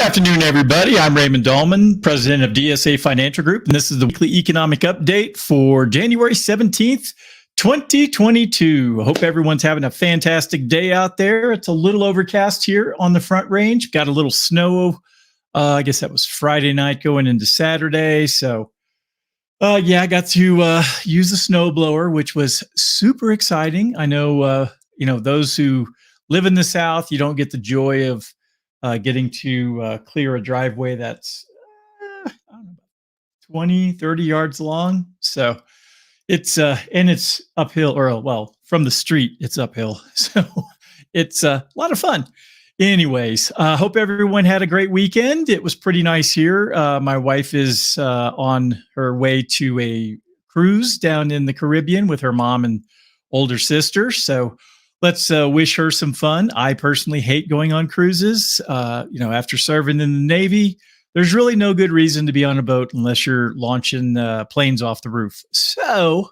afternoon, everybody. I'm Raymond Dahlman, president of DSA Financial Group, and this is the weekly economic update for January 17th, 2022. I hope everyone's having a fantastic day out there. It's a little overcast here on the Front Range. Got a little snow. I guess that was Friday night going into Saturday. So, I got to use the snowblower, which was super exciting. I know, those who live in the South, you don't get the joy of getting to clear a driveway that's I don't know, 20, 30 yards long. So it's and it's uphill, from the street, it's uphill. So it's a lot of fun. Anyways, hope everyone had a great weekend. It was pretty nice here. My wife is on her way to a cruise down in the Caribbean with her mom and older sister. So let's wish her some fun. I personally hate going on cruises. After serving in the Navy, there's really no good reason to be on a boat unless you're launching planes off the roof. So,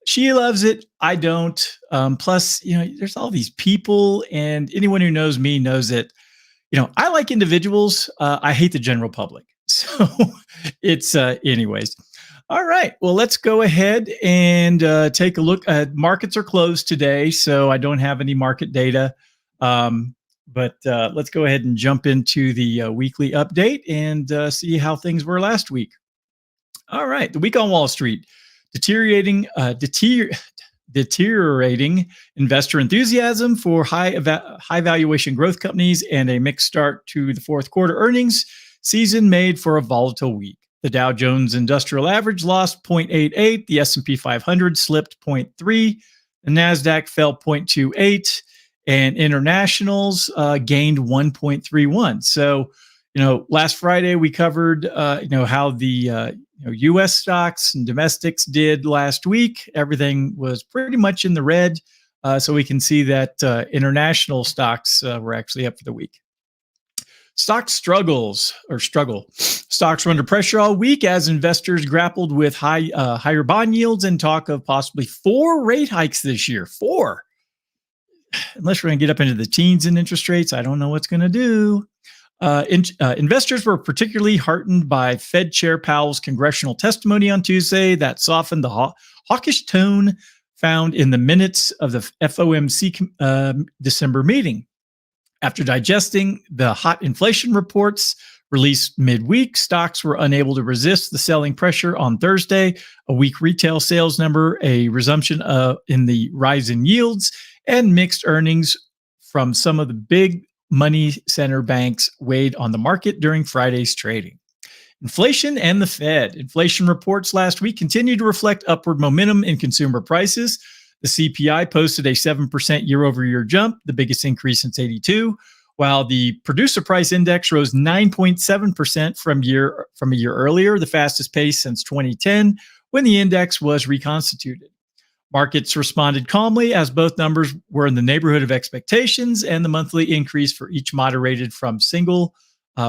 she loves it. I don't. Plus, there's all these people, and anyone who knows me knows that, I like individuals. I hate the general public. So it's anyways. All right. Well, let's go ahead and take a look. Markets are closed today, so I don't have any market data. But let's go ahead and jump into the weekly update and see how things were last week. All right. The week on Wall Street, deteriorating investor enthusiasm for high valuation growth companies and a mixed start to the fourth quarter earnings season made for a volatile week. The Dow Jones Industrial Average lost 0.88. The S&P 500 slipped 0.3. The NASDAQ fell 0.28. And internationals gained 1.31. So, last Friday we covered, how the U.S. stocks and domestics did last week. Everything was pretty much in the red. So we can see that international stocks were actually up for the week. Stocks struggle. Stocks were under pressure all week as investors grappled with higher bond yields and talk of possibly 4 rate hikes this year. 4. Unless we're going to get up into the teens in interest rates, I don't know what's going to do. Investors were particularly heartened by Fed Chair Powell's congressional testimony on Tuesday that softened the hawkish tone found in the minutes of the FOMC December meeting. After digesting the hot inflation reports released midweek, stocks were unable to resist the selling pressure on Thursday. A weak retail sales number, a resumption in the rise in yields, and mixed earnings from some of the big money center banks weighed on the market during Friday's trading. Inflation and the Fed. Inflation reports last week continued to reflect upward momentum in consumer prices. The CPI posted a 7% year-over-year jump, the biggest increase since '82, while the producer price index rose 9.7% from a year earlier, the fastest pace since 2010, when the index was reconstituted. Markets responded calmly as both numbers were in the neighborhood of expectations, and the monthly increase for each moderated from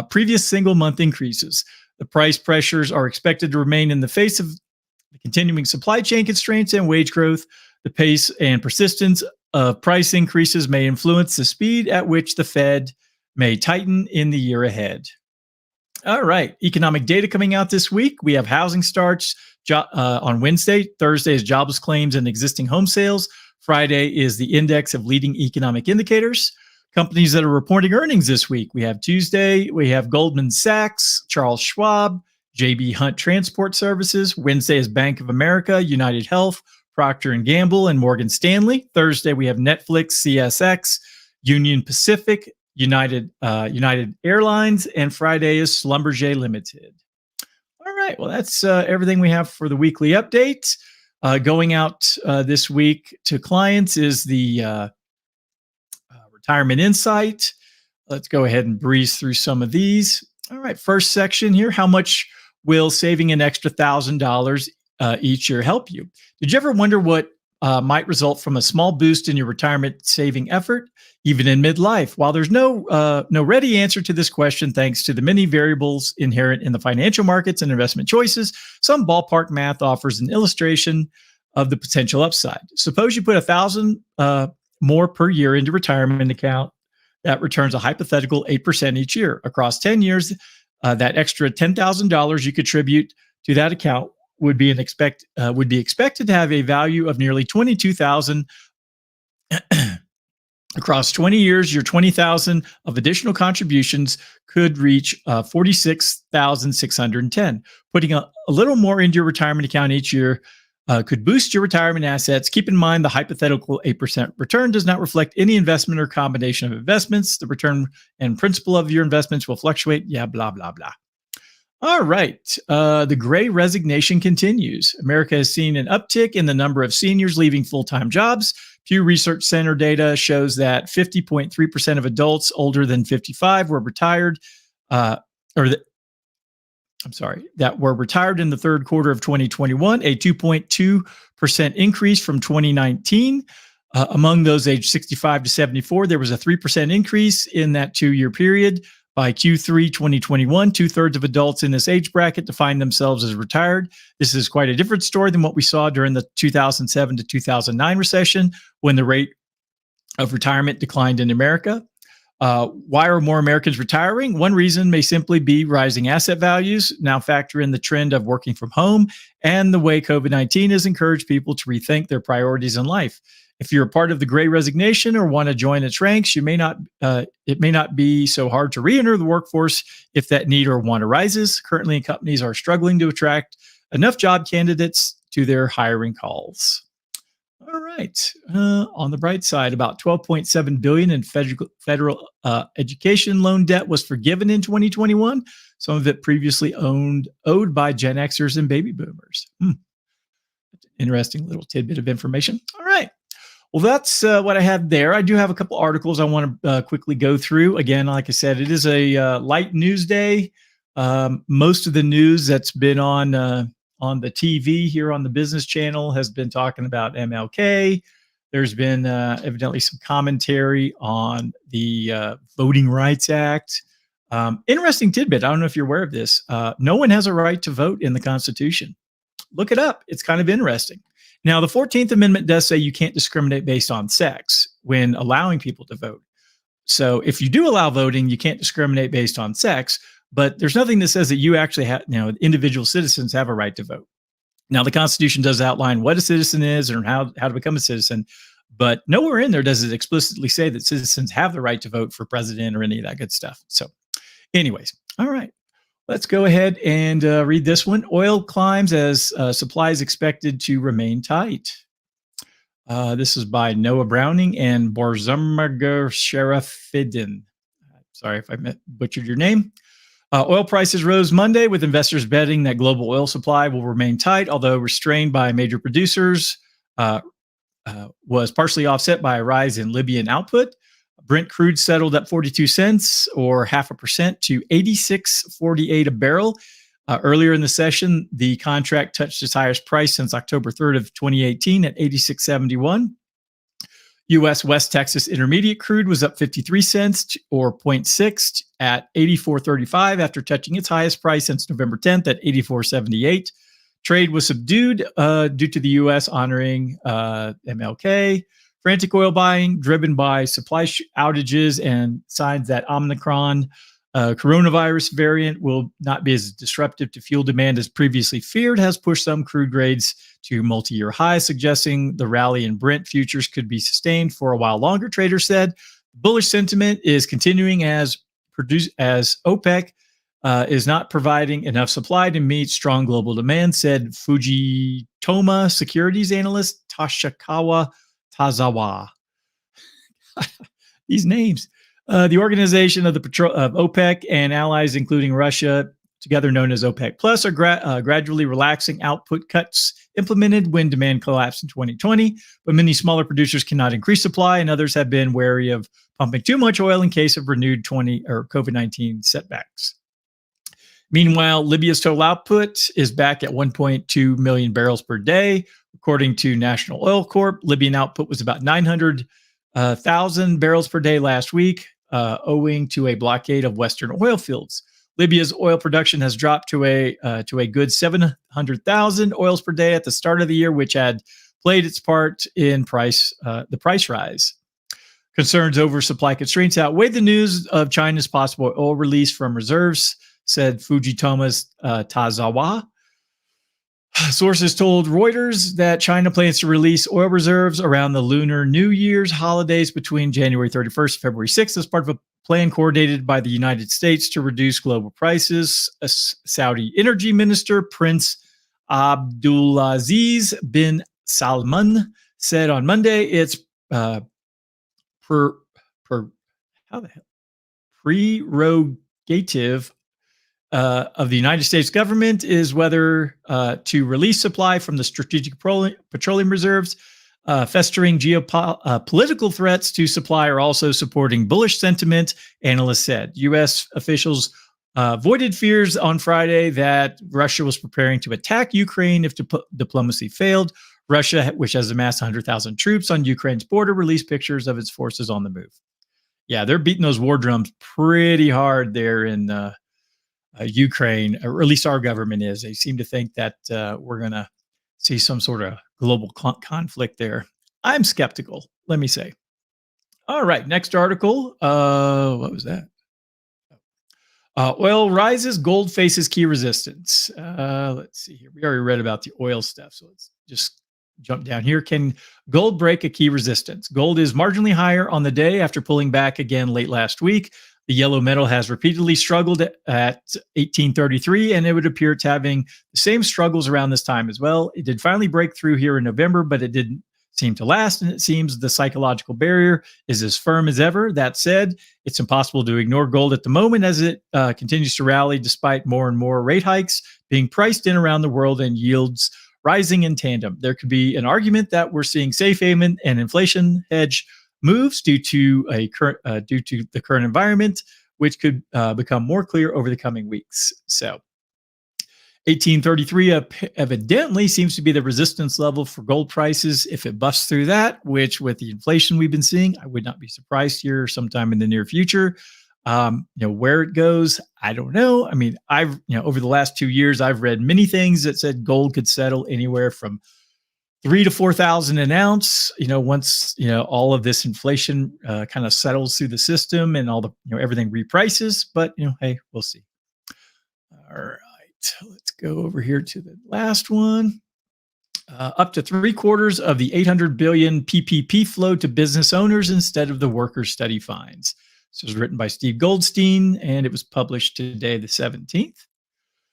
previous single-month increases. The price pressures are expected to remain in the face of the continuing supply chain constraints and wage growth. The pace and persistence of price increases may influence the speed at which the Fed may tighten in the year ahead. All right, economic data coming out this week. We have housing starts on Wednesday. Thursday is jobless claims and existing home sales. Friday is the index of leading economic indicators. Companies that are reporting earnings this week. We have Tuesday, we have Goldman Sachs, Charles Schwab, J.B. Hunt Transport Services. Wednesday is Bank of America, United Health, Procter & Gamble, and Morgan Stanley. Thursday, we have Netflix, CSX, Union Pacific, United Airlines, and Friday is Schlumberger Limited. All right, well, that's everything we have for the weekly update. Going out this week to clients is the Retirement Insight. Let's go ahead and breeze through some of these. All right, first section here, how much will saving an extra $1,000 each year help you? Did you ever wonder what might result from a small boost in your retirement saving effort, even in midlife? While there's no ready answer to this question, thanks to the many variables inherent in the financial markets and investment choices, some ballpark math offers an illustration of the potential upside. Suppose you put $1,000 more per year into retirement account. that returns a hypothetical 8% each year. Across 10 years, that extra $10,000 you contribute to that account would be expected to have a value of nearly $22,000. Across 20 years, your $20,000 of additional contributions could reach $46,610. Putting a little more into your retirement account each year could boost your retirement assets. Keep in mind the hypothetical 8% return does not reflect any investment or combination of investments. The return and principal of your investments will fluctuate. Yeah, blah, blah, blah. All right. The Great Resignation continues. America has seen an uptick in the number of seniors leaving full-time jobs. Pew Research Center data shows that 50.3% of adults older than 55 were retired, that were retired in the third quarter of 2021, a 2.2% increase from 2019. Among those aged 65 to 74, there was a 3% increase in that 2-year period. By Q3 2021, 2/3 of adults in this age bracket defined themselves as retired. This is quite a different story than what we saw during the 2007 to 2009 recession, when the rate of retirement declined in America. Why are more Americans retiring? One reason may simply be rising asset values. Now factor in the trend of working from home and the way COVID-19 has encouraged people to rethink their priorities in life. If you're a part of the Great Resignation or want to join its ranks, it may not be so hard to re-enter the workforce if that need or want arises. Currently, companies are struggling to attract enough job candidates to their hiring calls. All right. On the bright side, about $12.7 billion in federal education loan debt was forgiven in 2021. Some of it previously owed by Gen Xers and baby boomers. Interesting little tidbit of information. All right. Well, that's what I have there. I do have a couple articles I want to quickly go through. Again, like I said, it is a light news day. Most of the news that's been on the TV here on the Business Channel has been talking about MLK. There's been evidently some commentary on the Voting Rights Act. Interesting tidbit. I don't know if you're aware of this. No one has a right to vote in the Constitution. Look it up. It's kind of interesting. Now, the 14th Amendment does say you can't discriminate based on sex when allowing people to vote. So if you do allow voting, you can't discriminate based on sex, but there's nothing that says that you actually have, individual citizens have a right to vote. Now, the Constitution does outline what a citizen is and how to become a citizen, but nowhere in there does it explicitly say that citizens have the right to vote for president or any of that good stuff. So anyways, all right. Let's go ahead and read this one. Oil climbs as supply is expected to remain tight. This is by Noah Browning and Borzumger Sharafidin. Sorry if I butchered your name. Oil prices rose Monday, with investors betting that global oil supply will remain tight, although restrained by major producers, was partially offset by a rise in Libyan output. Brent crude settled at 42 cents or 0.5% to 86.48 a barrel. Earlier in the session, the contract touched its highest price since October 3rd of 2018 at 86.71. U.S. West Texas Intermediate crude was up 53 cents or 0.6 at 84.35 after touching its highest price since November 10th at 84.78. Trade was subdued due to the U.S. honoring MLK. Frantic oil buying driven by supply outages and signs that Omicron coronavirus variant will not be as disruptive to fuel demand as previously feared has pushed some crude grades to multi-year highs, suggesting the rally in Brent futures could be sustained for a while longer. Traders said bullish sentiment is continuing as OPEC is not providing enough supply to meet strong global demand, said Fujitoma securities analyst Toshikawa Tazawa. These names. The organization of OPEC and allies, including Russia, together known as OPEC Plus, are gradually relaxing output cuts implemented when demand collapsed in 2020. But many smaller producers cannot increase supply, and others have been wary of pumping too much oil in case of renewed COVID-19 setbacks. Meanwhile, Libya's total output is back at 1.2 million barrels per day. According to National Oil Corp, Libyan output was about 900,000 barrels per day last week, owing to a blockade of Western oil fields. Libya's oil production has dropped to a good 700,000 oils per day at the start of the year, which had played its part in the price rise. Concerns over supply constraints outweigh the news of China's possible oil release from reserves, said Fujitomo's Tazawa. Sources told Reuters that China plans to release oil reserves around the Lunar New Year's holidays between January 31st and February 6th as part of a plan coordinated by the United States to reduce global prices. A Saudi energy minister, Prince Abdulaziz bin Salman, said on Monday it's prerogative of the United States government is whether to release supply from the strategic petroleum reserves. Festering geopolitical threats to supply are also supporting bullish sentiment, analysts said. U.S. officials voided fears on Friday that Russia was preparing to attack Ukraine if diplomacy failed. Russia, which has amassed 100,000 troops on Ukraine's border, released pictures of its forces on the move. Yeah, they're beating those war drums pretty hard there in Ukraine, or at least our government is. They seem to think that we're going to see some sort of global conflict there. I'm skeptical, let me say. All right, next article. What was that? Oil rises, gold faces key resistance. Let's see here. We already read about the oil stuff, so let's just jump down here. Can gold break a key resistance? Gold is marginally higher on the day after pulling back again late last week. The yellow metal has repeatedly struggled at 1833, and it would appear it's having the same struggles around this time as well. It did finally break through here in November, but it didn't seem to last, and it seems the psychological barrier is as firm as ever. That said, it's impossible to ignore gold at the moment as it continues to rally despite more and more rate hikes being priced in around the world and yields rising in tandem. There could be an argument that we're seeing safe haven and inflation hedge moves due to the current environment, which could become more clear over the coming weeks. So 1833 evidently seems to be the resistance level for gold prices. If it busts through that, which with the inflation we've been seeing, I would not be surprised here sometime in the near future. Where it goes, I don't know. I mean, over the last 2 years, I've read many things that said gold could settle anywhere from 3,000 to 4,000 an ounce. Once all of this inflation kind of settles through the system and all the everything reprices. But hey, we'll see. All right, let's go over here to the last one. Up to 3/4 of the 800 billion PPP flow to business owners instead of the workers' study finds. This was written by Steve Goldstein, and it was published today, the 17th.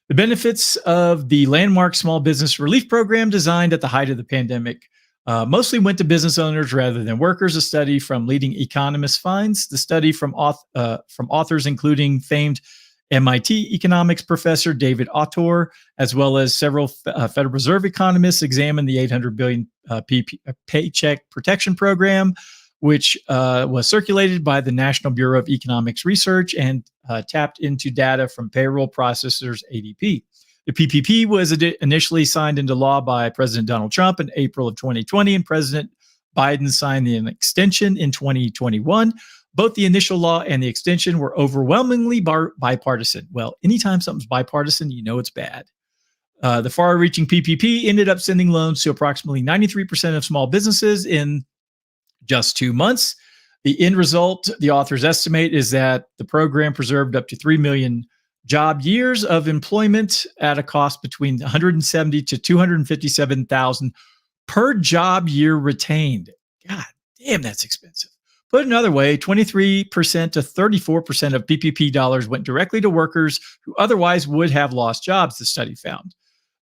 The benefits of the landmark small business relief program designed at the height of the pandemic mostly went to business owners rather than workers, a study from leading economists finds. The study from authors including famed MIT economics professor David Autor, as well as several Federal Reserve economists, examined the 800 billion Paycheck Protection Program, which was circulated by the National Bureau of Economics Research and tapped into data from payroll processors ADP. The PPP was initially signed into law by President Donald Trump in April of 2020, and President Biden signed an extension in 2021. Both the initial law and the extension were overwhelmingly bipartisan. Well, anytime something's bipartisan, it's bad. The far-reaching PPP ended up sending loans to approximately 93% of small businesses in just 2 months. The end result, the authors estimate, is that the program preserved up to 3 million job years of employment at a cost between 170 to 257,000 per job year retained. God damn, that's expensive. Put another way, 23% to 34% of PPP dollars went directly to workers who otherwise would have lost jobs, the study found.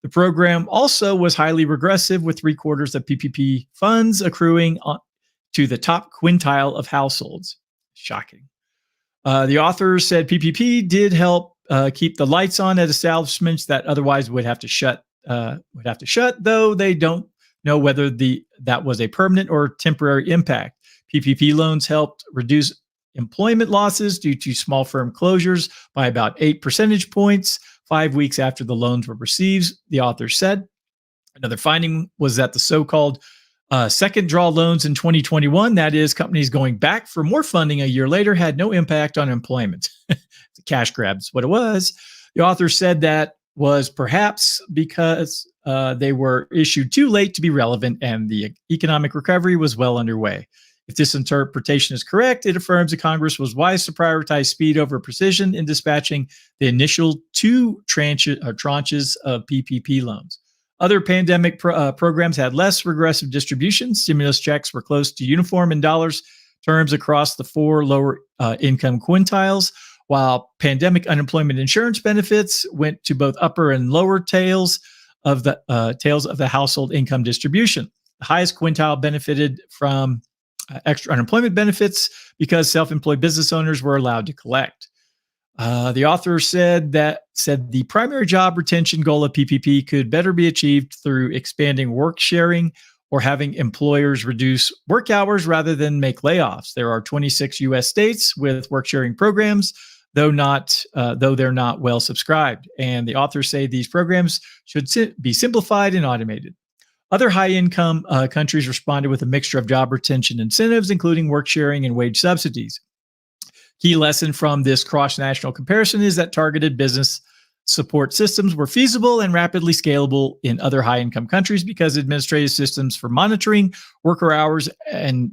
The program also was highly regressive, with 3/4 of PPP funds accruing to the top quintile of households. Shocking. The authors said PPP did help keep the lights on at establishments that otherwise would have to shut. Though they don't know whether that was a permanent or temporary impact. PPP loans helped reduce employment losses due to small firm closures by about 8 percentage points 5 weeks after the loans were received, the authors said. Another finding was that the so-called second draw loans in 2021, that is, companies going back for more funding a year later, had no impact on employment. It's a cash grab is what it was. The author said that was perhaps because they were issued too late to be relevant and the economic recovery was well underway. If this interpretation is correct, it affirms that Congress was wise to prioritize speed over precision in dispatching the initial two tranches of PPP loans. Other pandemic programs had less regressive distribution. Stimulus checks were close to uniform in dollars terms across the four lower income quintiles, while pandemic unemployment insurance benefits went to both upper and lower tails of the household income distribution. The highest quintile benefited from extra unemployment benefits because self-employed business owners were allowed to collect. The author said the primary job retention goal of PPP could better be achieved through expanding work sharing or having employers reduce work hours rather than make layoffs. There are 26 U.S. states with work sharing programs, though they're not well subscribed. And the authors say these programs should be simplified and automated. Other high-income countries responded with a mixture of job retention incentives, including work sharing and wage subsidies. Key lesson from this cross-national comparison is that targeted business support systems were feasible and rapidly scalable in other high-income countries because administrative systems for monitoring worker hours and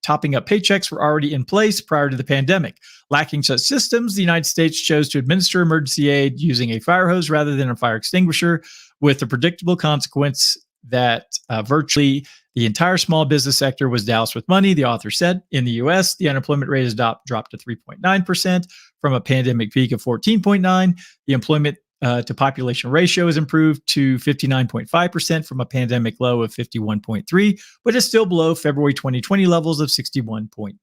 topping up paychecks were already in place prior to the pandemic. Lacking such systems, the United States chose to administer emergency aid using a fire hose rather than a fire extinguisher, with the predictable consequence that virtually the entire small business sector was doused with money. The author said, in the U.S., the unemployment rate has dropped to 3.9% from a pandemic peak of 14.9%. The employment to population ratio has improved to 59.5% from a pandemic low of 51.3%, but is still below February 2020 levels of 61.2%.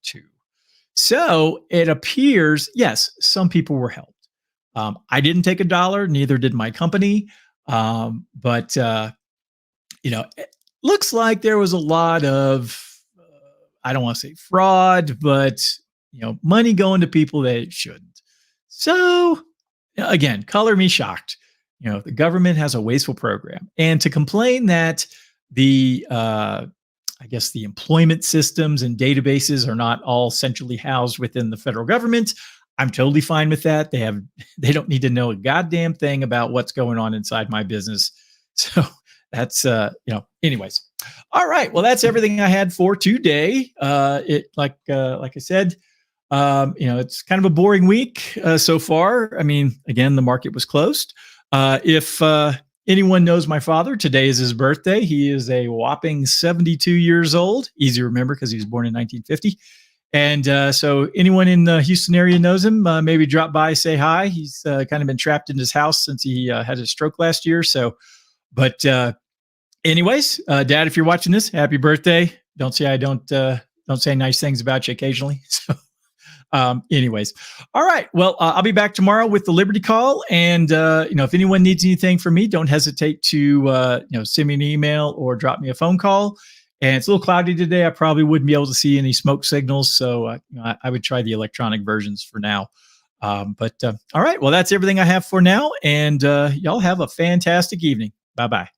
So it appears, yes, some people were helped. I didn't take $1, neither did my company, but it looks like there was a lot of, I don't want to say fraud, but, money going to people that it shouldn't. So again, color me shocked. The government has a wasteful program, and to complain that the employment systems and databases are not all centrally housed within the federal government, I'm totally fine with that. They don't need to know a goddamn thing about what's going on inside my business. So that's, anyways. All right. Well, that's everything I had for today. Like I said, it's kind of a boring week so far. I mean, again, the market was closed. If anyone knows my father, today is his birthday. He is a whopping 72 years old. Easy to remember because he was born in 1950. And so anyone in the Houston area knows him, maybe drop by, say hi. He's kind of been trapped in his house since he had his stroke last year. So, but anyways, Dad, if you're watching this, happy birthday. Don't say I don't say nice things about you occasionally. So anyways, all right. Well, I'll be back tomorrow with the Liberty Call. And, if anyone needs anything from me, don't hesitate to, send me an email or drop me a phone call. And it's a little cloudy today. I probably wouldn't be able to see any smoke signals. So I would try the electronic versions for now. But all right. Well, that's everything I have for now. And y'all have a fantastic evening. Bye-bye.